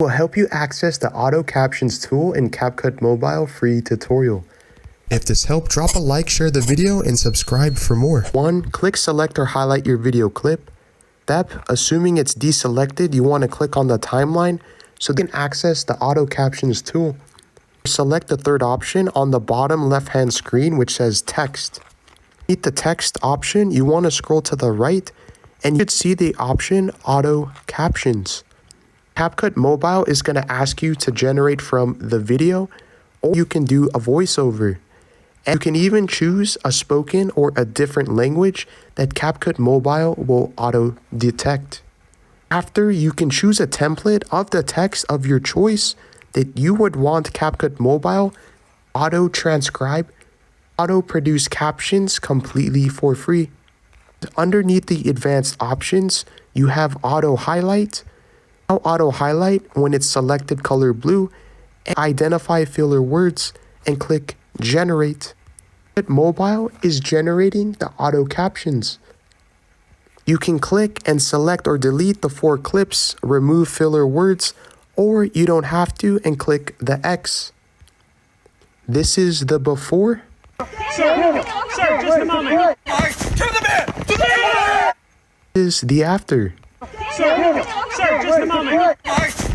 Will help you access the auto captions tool in Capcut Mobile free tutorial. If this helped, drop a like, share the video, and subscribe for more. 1. Click select or highlight your video clip. Step, assuming it's deselected, you want to click on the timeline so you can access the auto captions tool. Select the third option on the bottom left hand screen which says text. Beneath the text option, you want to scroll to the right and you should see the option auto captions. Capcut Mobile is going to ask you to generate from the video, or you can do a voiceover. And you can even choose a spoken or a different language that Capcut Mobile will auto detect. After, you can choose a template of the text of your choice that you would want Capcut Mobile auto transcribe, auto produce captions completely for free. Underneath the advanced options, you have auto highlight. Now auto highlight when it's selected color blue, and identify filler words and click generate. Capcut Mobile is generating the auto captions. You can click and select or delete the 4 clips, remove filler words, or you don't have to and click the X. This is the before. Sir, just a moment. To the bed! To the bed! This is the after. Sir, just a moment.